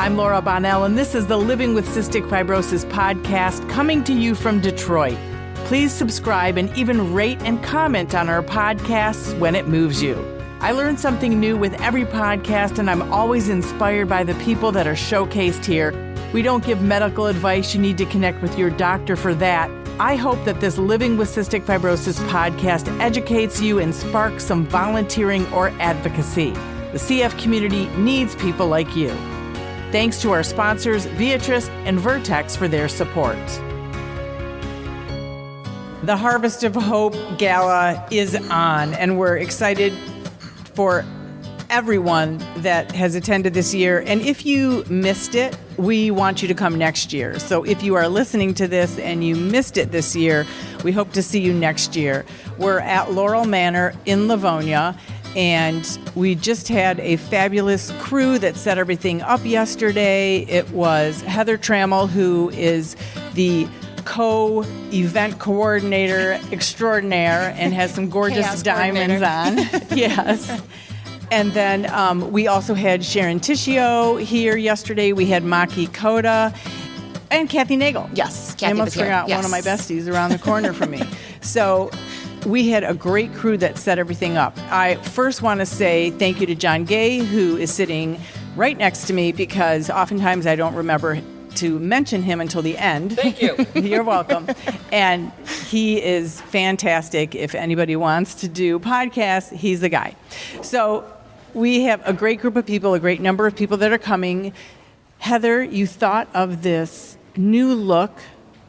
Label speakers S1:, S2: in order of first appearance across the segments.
S1: I'm Laura Bonnell, and this is the Living with Cystic Fibrosis podcast coming to you from Detroit. Please subscribe and even rate and comment on our podcasts when it moves you. I learn something new with every podcast, and I'm always inspired by the people that are showcased here. We don't give medical advice. You need to connect with your doctor for that. I hope that this Living with Cystic Fibrosis podcast educates you and sparks some volunteering or advocacy. The CF community needs people like you. Thanks to our sponsors, Viatris and Vertex, for their support. The Harvest of Hope Gala is on, and we're excited for everyone that has attended this year. And if you missed it, we want you to come next year. So if you are listening to this and you missed it this year, we hope to see you next year. We're at Laurel Manor in Livonia, and we just had a fabulous crew that set everything up yesterday. It was Heather Trammell, who is the co-event coordinator extraordinaire and has some gorgeous diamonds on. Yes. And then we also had Sharon Tishio here yesterday. We had Maki Koda and Kathy Nagel.
S2: Yes, Kathy
S1: I almost
S2: was here.
S1: forgot one of my besties around the corner from me. So we had a great crew that set everything up. I first want to say thank you to John Gay, who is sitting right next to me, because oftentimes I don't remember to mention him until the end.
S2: Thank you.
S1: You're welcome. And he is fantastic. If anybody wants to do podcasts, he's the guy. So we have a great group of people, a great number of people that are coming. Heather, you thought of this new look.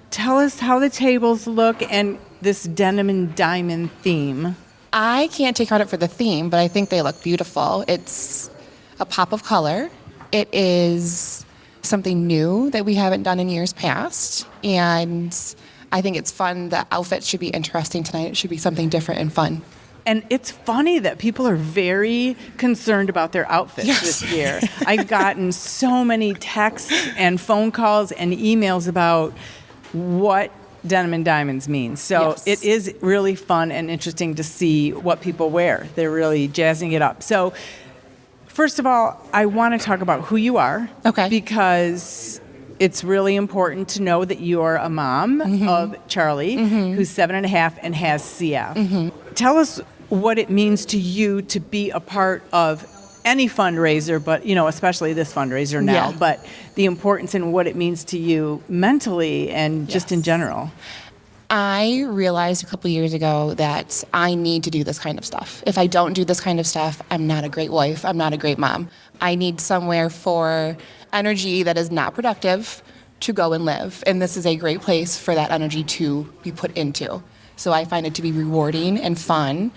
S1: Tell us how the tables look and this denim and diamond theme.
S2: I can't take credit for the theme, but I think they look beautiful. It's a pop of color. It is something new that we haven't done in years past, and I think it's fun. The outfit should be interesting tonight. It should be something different and fun.
S1: And it's funny that people are very concerned about their outfits this year. I've gotten so many texts and phone calls and emails about what denim and diamonds means. So it is really fun and interesting to see what people wear. They're really jazzing it up. So first of all, I want to talk about who you are.
S2: Okay.
S1: Because it's really important to know that you're a mom of Charlie, who's 7.5 and has CF. Tell us what it means to you to be a part of any fundraiser, but especially this fundraiser now, but the importance and what it means to you mentally and just in general.
S2: I realized a couple years ago that I need to do this kind of stuff. If I don't do this kind of stuff, I'm not a great wife. I'm not a great mom. I need somewhere for energy that is not productive to go and live. And this is a great place for that energy to be put into. So I find it to be rewarding and fun.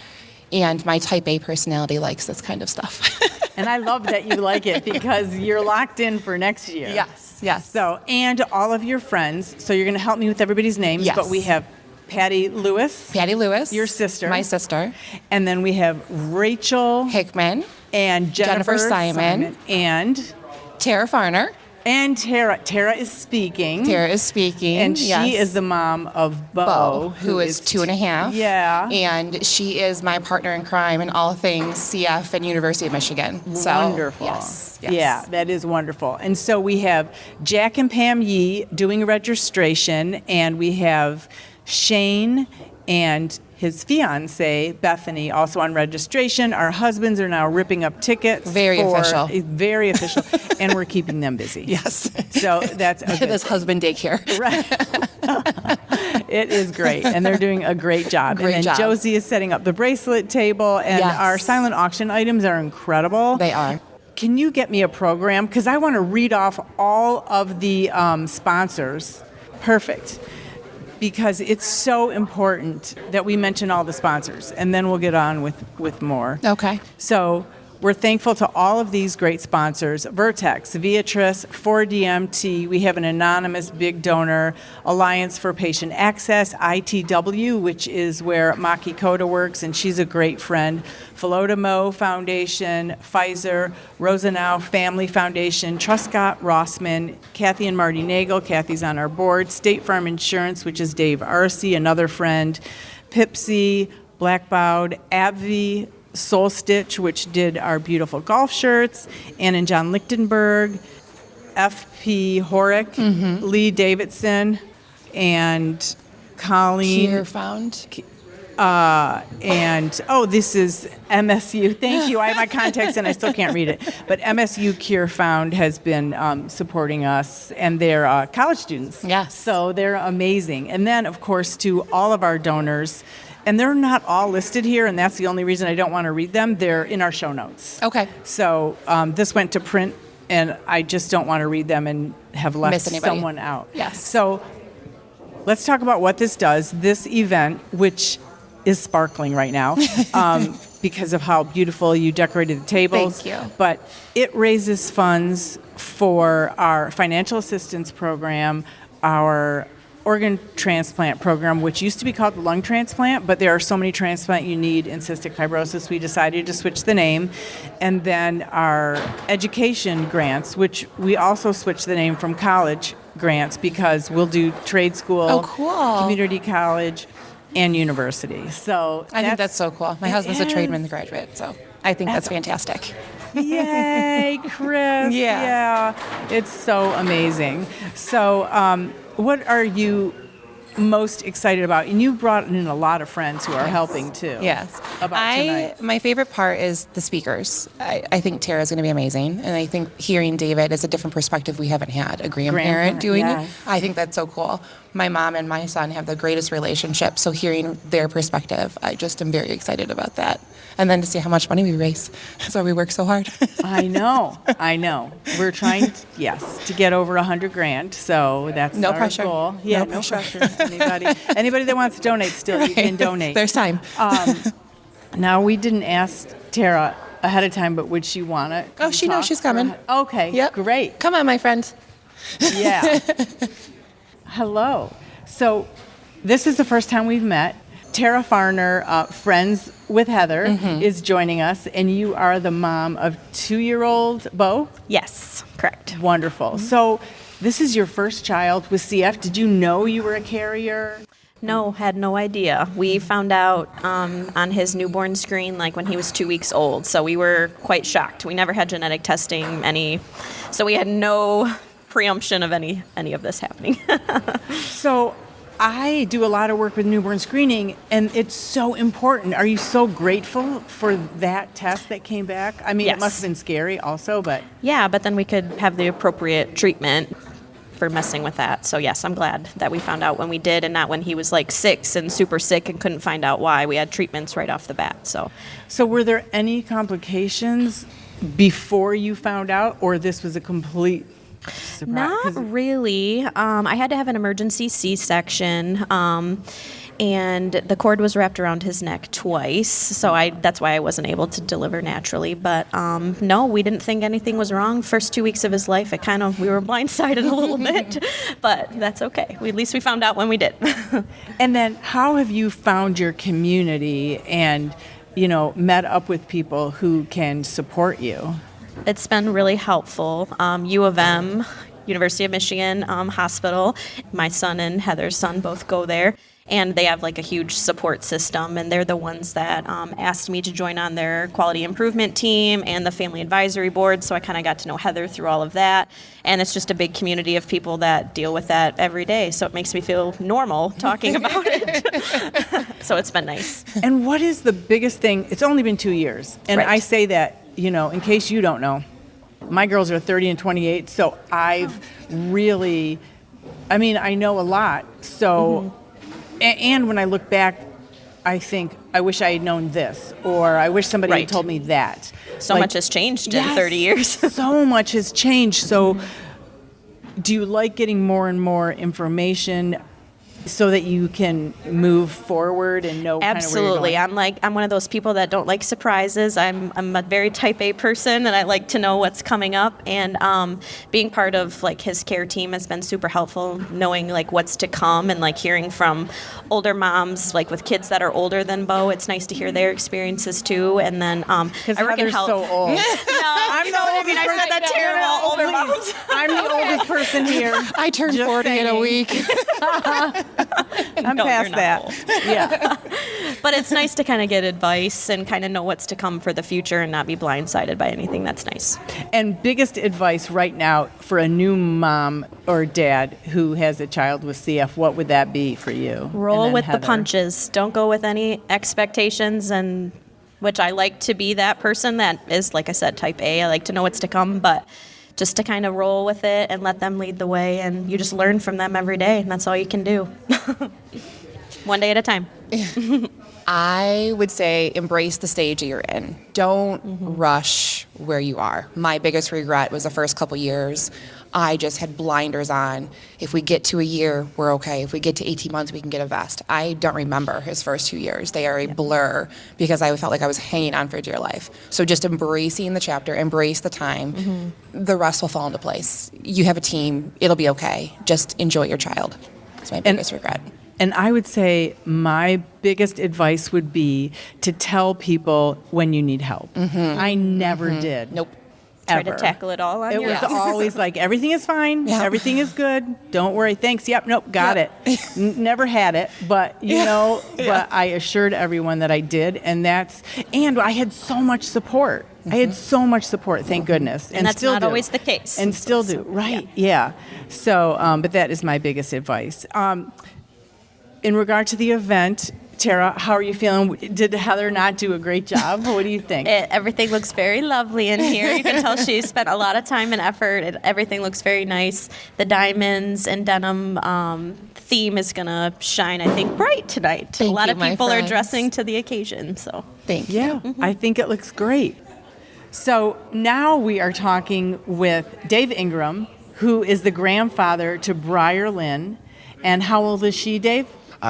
S2: And my type A personality likes this kind of stuff.
S1: And I love that you like it because you're locked in for next year.
S2: Yes.
S1: So, and all of your friends. So you're going to help me with everybody's names.
S2: Yes.
S1: But we have Patty Lewis. Your sister.
S2: My sister.
S1: And then we have Rachel
S2: Hickman.
S1: And Jennifer
S2: Simon.
S1: And
S2: Tara Fahrner.
S1: And Tara. Tara is speaking. And she is the mom of Beau,
S2: who is 2.5.
S1: Yeah.
S2: And she is my partner in crime in all things CF and University of Michigan. So,
S1: wonderful.
S2: Yes.
S1: Yeah, that is wonderful. And so we have Jack and Pam Yee doing registration, and we have Shane and his fiancee, Bethany, also on registration. Our husbands are now ripping up tickets.
S2: Very official.
S1: And we're keeping them busy.
S2: Yes.
S1: So that's a good
S2: this husband daycare.
S1: Right. It is great. And they're doing a great job.
S2: Great job.
S1: Josie is setting up the bracelet table, and our silent auction items are incredible.
S2: They are.
S1: Can you get me a program? Because I want to read off all of the sponsors. Perfect. Because it's so important that we mention all the sponsors, and then we'll get on with more.
S2: Okay.
S1: So we're thankful to all of these great sponsors: Vertex, Viatris, 4DMT. We have an anonymous big donor, Alliance for Patient Access, ITW, which is where Maki Koda works, and she's a great friend. Philodemo Foundation, Pfizer, Rosenau Family Foundation, Truscott Rossman, Kathy and Marty Nagel. Kathy's on our board. State Farm Insurance, which is Dave Arce, another friend. Pipsy, Blackbaud, AbbVie, Soul Stitch, which did our beautiful golf shirts, Ann and John Lichtenberg, F.P. Horick, Lee Davidson, and Colleen.
S2: Here found.
S1: This is MSU. Thank you. I have my contacts and I still can't read it. But MSU Cure Found has been supporting us, and they're college students.
S2: Yes.
S1: So they're amazing. And then, of course, to all of our donors, and they're not all listed here, and that's the only reason I don't want to read them. They're in our show notes.
S2: Okay.
S1: So this went to print, and I just don't want to read them and have left
S2: Miss anybody.
S1: someone out.
S2: Yes.
S1: So let's talk about what this does. This event, which is sparkling right now because of how beautiful you decorated the tables.
S2: Thank you.
S1: But it raises funds for our financial assistance program, our organ transplant program, which used to be called the lung transplant, but there are so many transplant you need in cystic fibrosis, we decided to switch the name. And then our education grants, which we also switched the name from college grants because we'll do trade school,
S2: Oh, cool.
S1: community college, and university. So
S2: I think that's so cool. My husband's a tradesman graduate, so I think that's fantastic.
S1: Yay, Chris.
S2: Yeah.
S1: It's so amazing. So what are you most excited about? And you brought in a lot of friends who are helping too.
S2: Yes.
S1: About tonight.
S2: My favorite part is the speakers. I think Tara's going to be amazing. And I think hearing David is a different perspective we haven't had, a grandparent doing
S1: yes.
S2: it. I think that's so cool. My mom and my son have the greatest relationship, so hearing their perspective, I just am very excited about that. And then to see how much money we raise. That's why we work so hard.
S1: I know. We're trying, to get over $100,000. So that's
S2: No
S1: our
S2: pressure.
S1: goal. Yeah,
S2: No
S1: no
S2: pressure.
S1: pressure. Anybody that wants to donate still, you can donate.
S2: There's time.
S1: Now, we didn't ask Tara ahead of time, but would she want to?
S2: Oh, she knows she's coming.
S1: Okay,
S2: Yep.
S1: great.
S2: Come on, my friend.
S1: Yeah. Hello. So this is the first time we've met. Tara Fahrner, friends with Heather, is joining us, and you are the mom of 2-year-old Beau?
S3: Yes, correct.
S1: Wonderful. So this is your first child with CF. Did you know you were a carrier?
S3: No, had no idea. We found out on his newborn screen like when he was 2 weeks old, so we were quite shocked. We never had genetic testing, so we had no preemption of any of this happening.
S1: So I do a lot of work with newborn screening, and it's so important. Are you so grateful for that test that came back? I mean,
S3: Yes.
S1: It must have been scary also, but...
S3: Yeah, but then we could have the appropriate treatment for messing with that. So yes, I'm glad that we found out when we did and not when he was like 6 and super sick and couldn't find out why. We had treatments right off the bat.
S1: So were there any complications before you found out, or this was a complete surprise?
S3: Not really. I had to have an emergency C-section, and the cord was wrapped around his neck twice, so that's why I wasn't able to deliver naturally. But no, we didn't think anything was wrong. First 2 weeks of his life, we were blindsided a little bit, but that's okay. At least we found out when we did.
S1: And then how have you found your community and, met up with people who can support you?
S3: It's been really helpful. U of M, University of Michigan Hospital. My son and Heather's son both go there, and they have like a huge support system, and they're the ones that asked me to join on their quality improvement team and the family advisory board, so I kind of got to know Heather through all of that, and it's just a big community of people that deal with that every day, so it makes me feel normal talking about it. So it's been nice.
S1: And what is the biggest thing? It's only been 2 years, and
S3: Right.
S1: I say that, in case you don't know, my girls are 30 and 28, so I've really, I know a lot. So, and when I look back, I think, I wish I had known this, or I wish somebody had
S3: Right.
S1: told me that.
S3: So much has changed in 30 years.
S1: So much has changed. So, do you like getting more and more information so that you can move forward and know
S3: Absolutely.
S1: kind of where you're going?
S3: I'm one of those people that don't like surprises. I'm a very type A person, and I like to know what's coming up. And being part of like his care team has been super helpful, knowing like what's to come and like hearing from older moms like with kids that are older than Beau. It's nice to hear their experiences too. And then
S1: Because
S3: I work in
S1: Heather's
S3: health.
S1: so old.
S3: I'm the oldest. I said that terrible older moms.
S1: I'm the oldest person here.
S2: I turned
S1: Just
S2: 40 in a
S1: saying.
S2: week.
S1: I'm
S3: No,
S1: past
S3: you're not
S1: that.
S3: old.
S1: Yeah.
S3: But it's nice to kind of get advice and kind of know what's to come for the future and not be blindsided by anything. That's nice.
S1: And biggest advice right now for a new mom or dad who has a child with CF, what would that be for you?
S3: Roll
S1: And then
S3: with
S1: Heather.
S3: the punches. Don't go with any expectations, and which I like to be that person that is, like I said, type A. I like to know what's to come, but just to kind of roll with it and let them lead the way, and you just learn from them every day, and that's all you can do. One day at a time.
S2: I would say embrace the stage that you're in. Don't rush where you are. My biggest regret was the first couple years. I just had blinders on. If we get to a year, we're okay. If we get to 18 months, we can get a vest. I don't remember his first 2 years. They are a blur because I felt like I was hanging on for dear life. So just embracing the chapter, embrace the time. The rest will fall into place. You have a team. It'll be okay. Just enjoy your child. That's my biggest regret.
S1: And I would say my biggest advice would be to tell people when you need help. I never did.
S2: Nope.
S3: Try
S1: Ever.
S3: to tackle it all on
S1: It
S3: your
S1: was
S3: own.
S1: always like, everything is fine,
S2: Yeah.
S1: everything is good, don't worry, thanks, yep, nope, got it. Never had it, but but I assured everyone that I did, and I had so much support. I had so much support, thank goodness.
S3: And that's
S1: still
S3: not
S1: do.
S3: always the case.
S1: And still do, right, yeah. So, but that is my biggest advice. In regard to the event, Tara, how are you feeling? Did Heather not do a great job? What do you think?
S3: Everything looks very lovely in here. You can tell she spent a lot of time and effort. Everything looks very nice. The Diamonds and Denim theme is going to shine, I think, bright tonight.
S2: Thank
S3: a lot
S2: you,
S3: of
S2: my
S3: people are
S2: friends.
S3: dressing to the occasion. So
S2: Thank you.
S1: Yeah, I think it looks great. So now we are talking with Dave Ingram, who is the grandfather to Briar Lynn. And how old is she, Dave?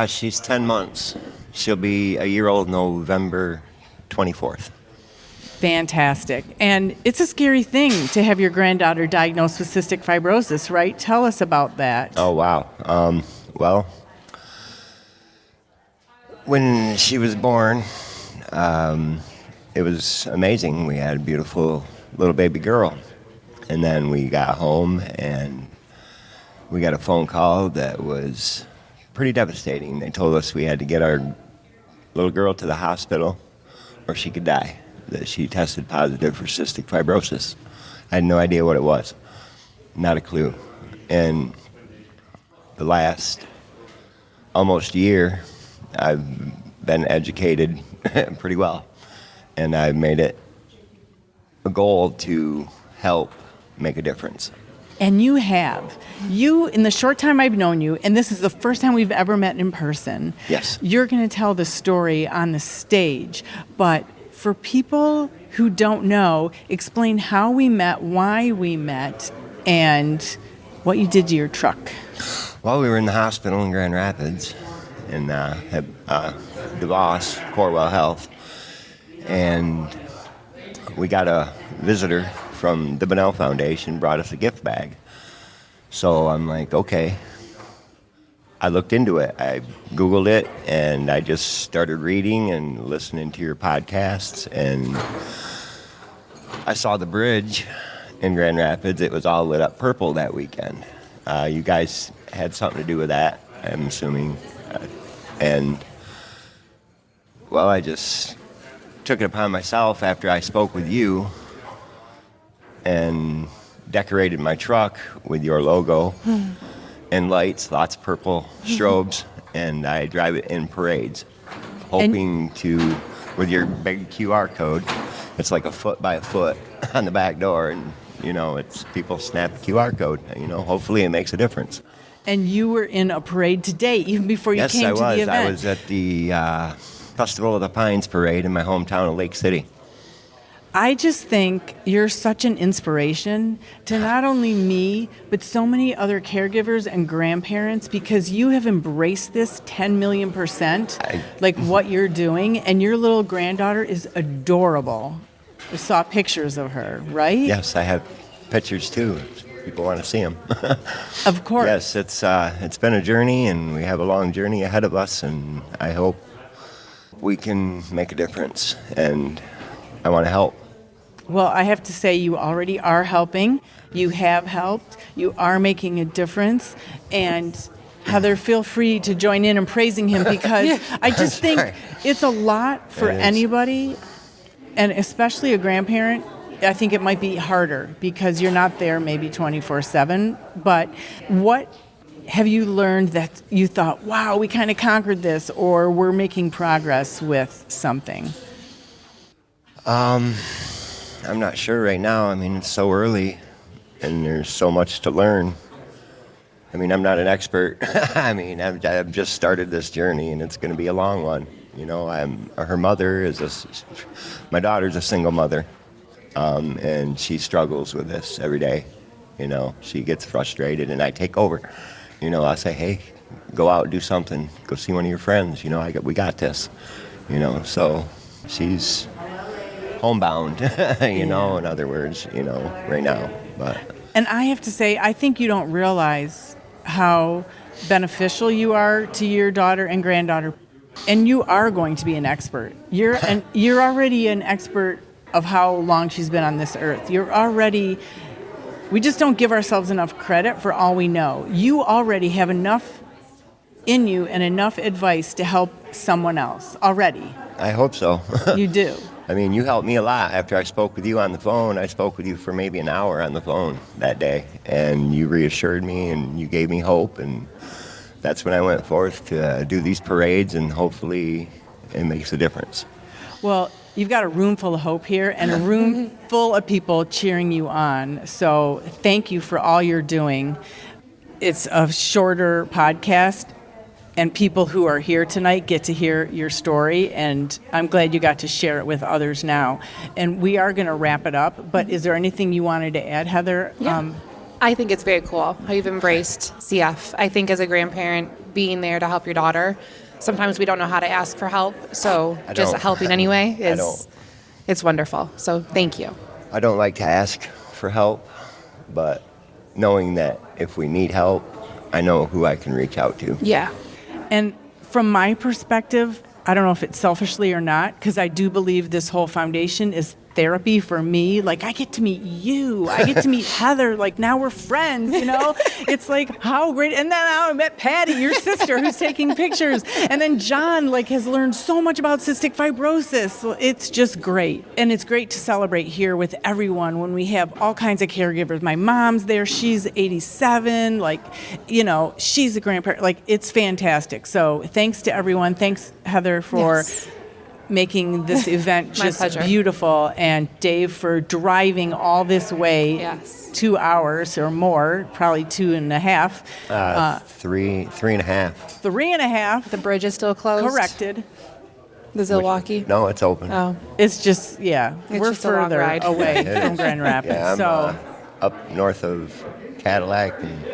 S4: She's 10 months. She'll be a year old November 24th.
S1: Fantastic. And it's a scary thing to have your granddaughter diagnosed with cystic fibrosis, right? Tell us about that.
S4: Oh, wow. Well, when she was born, it was amazing. We had a beautiful little baby girl. And then we got home and we got a phone call that was pretty devastating. They told us we had to get our little girl to the hospital or she could die, that she tested positive for cystic fibrosis. I had no idea what it was, not a clue. And the last almost year, I've been educated pretty well, and I've made it a goal to help make a difference.
S1: And you have. You, in the short time I've known you, and this is the first time we've ever met in person.
S4: Yes.
S1: You're going to tell the story on the stage. But for people who don't know, explain how we met, why we met, and what you did to your truck.
S4: Well, we were in the hospital in Grand Rapids, and had DeVos, Corewell Health, and we got a visitor from the Bonnell Foundation, brought us a gift bag. So I'm like, okay. I looked into it. I Googled it, and I just started reading and listening to your podcasts, and I saw the bridge in Grand Rapids. It was all lit up purple that weekend. You guys had something to do with that, I'm assuming. And, well, I just took it upon myself after I spoke with you and decorated my truck with your logo and lights, lots of purple strobes, and I drive it in parades, hoping to, with your big QR code, it's like a foot by a foot on the back door, and, it's people snap the QR code, hopefully it makes a difference.
S1: And you were in a parade today, even before you came to the event.
S4: I was at the Festival of the Pines parade in my hometown of Lake City.
S1: I just think you're such an inspiration to not only me, but so many other caregivers and grandparents, because you have embraced this 10 million %, like what you're doing, and your little granddaughter is adorable. I saw pictures of her, right?
S4: Yes, I have pictures too. People want to see them.
S1: Of course.
S4: Yes, it's been a journey, and we have a long journey ahead of us, and I hope we can make a difference, and I want to help.
S1: Well, I have to say you already are helping. You have helped. You are making a difference. And Heather, feel free to join in and praising him because I just think it's a lot for anybody, and especially a grandparent. I think it might be harder because you're not there maybe 24/7. But what have you learned that you thought, wow, we kind of conquered this, or we're making progress with something?
S4: I'm not sure right now. I mean, it's so early, and there's so much to learn. I mean, I'm not an expert. I mean, I've just started this journey, and it's going to be a long one. You know, her mother is my daughter's a single mother, and she struggles with this every day. You know, she gets frustrated, and I take over. You know, I say, hey, go out and do something. Go see one of your friends. You know, we got this. You know, so she's homebound. You know, in other words, you know, right now, but.
S1: And I have to say, I think you don't realize how beneficial you are to your daughter and granddaughter. And you are going to be an expert. You're already an expert of how long she's been on this earth. We just don't give ourselves enough credit for all we know. You already have enough in you and enough advice to help someone else already.
S4: I hope so.
S1: You do.
S4: I mean, you helped me a lot. After I spoke with you on the phone, I spoke with you for maybe an hour on the phone that day, and you reassured me and you gave me hope, and that's when I went forth to do these parades, and hopefully it makes a difference.
S1: Well, you've got a room full of hope here and a room full of people cheering you on, so thank you for all you're doing. It's a shorter podcast, and people who are here tonight get to hear your story, and I'm glad you got to share it with others now. And we are going to wrap it up, but is there anything you wanted to add, Heather?
S2: Yeah. I think it's very cool how you've embraced CF. I think as a grandparent, being there to help your daughter, sometimes we don't know how to ask for help, so just helping anyway it's wonderful. So thank you.
S4: I don't like to ask for help, but knowing that if we need help, I know who I can reach out to.
S2: Yeah.
S1: And from my perspective, I don't know if it's selfishly or not, because I do believe this whole foundation is therapy for me. Like, I get to meet you. I get to meet Heather. Like, now we're friends, you know? It's like, how great. And then now I met Patty, your sister, who's taking pictures. And then John, like, has learned so much about cystic fibrosis. So it's just great. And it's great to celebrate here with everyone when we have all kinds of caregivers. My mom's there. She's 87. Like, you know, she's a grandparent. Like, it's fantastic. So thanks to everyone. Thanks, Heather, for making this event just beautiful, and Dave for driving all this way 2 hours or more, probably 2.5.
S4: 3.5.
S1: 3.5.
S2: The bridge is still closed.
S1: Corrected.
S2: The Zilwaukee.
S4: No, it's open.
S2: Oh,
S1: It's just, we're
S2: just a long
S1: further
S2: ride.
S1: away from Grand Rapids.
S4: Yeah, I'm
S1: so
S4: up north of Cadillac, and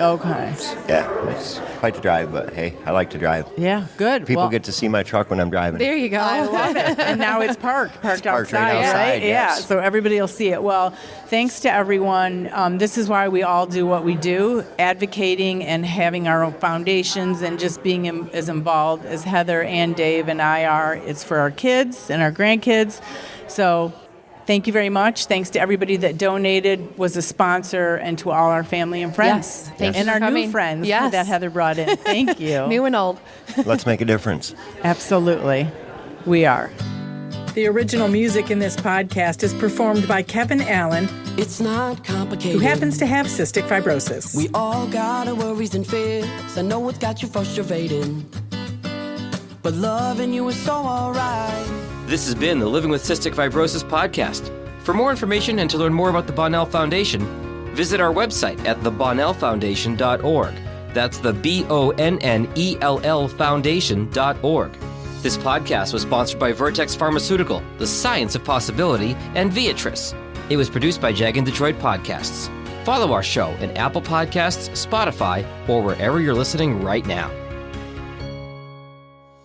S1: okay.
S4: it's quite the drive, but hey, I like to drive.
S1: Yeah, good.
S4: People get to see my truck when I'm driving.
S2: there you go.
S1: I love it. And now it's parked
S4: parked
S1: outside,
S4: right outside,
S1: right?
S4: yes.
S1: Yeah, so everybody will see it. Well, thanks to everyone. This is why we all do what we do, advocating and having our own foundations and just being as involved as Heather and Dave and I are. It's for our kids and our grandkids. So thank you very much. Thanks to everybody that donated, was a sponsor, and to all our family and friends.
S2: Yes, thank you
S1: and
S2: for
S1: our
S2: coming.
S1: new friends
S2: Yes.
S1: that Heather brought in. Thank you.
S2: New and old.
S4: Let's make a difference.
S1: Absolutely. We are. The original music in this podcast is performed by Kevin Allen,
S5: It's not complicated.
S1: who happens to have cystic fibrosis.
S5: We all got our worries and fears. I know it's got you frustrated, but loving you is so alright.
S6: This has been the Living with Cystic Fibrosis podcast. For more information and to learn more about the Bonnell Foundation, visit our website at thebonnellfoundation.org. That's the BONNELL Foundation.org. This podcast was sponsored by Vertex Pharmaceutical, The Science of Possibility, and Viatris. It was produced by Jag and Detroit Podcasts. Follow our show in Apple Podcasts, Spotify, or wherever you're listening right now.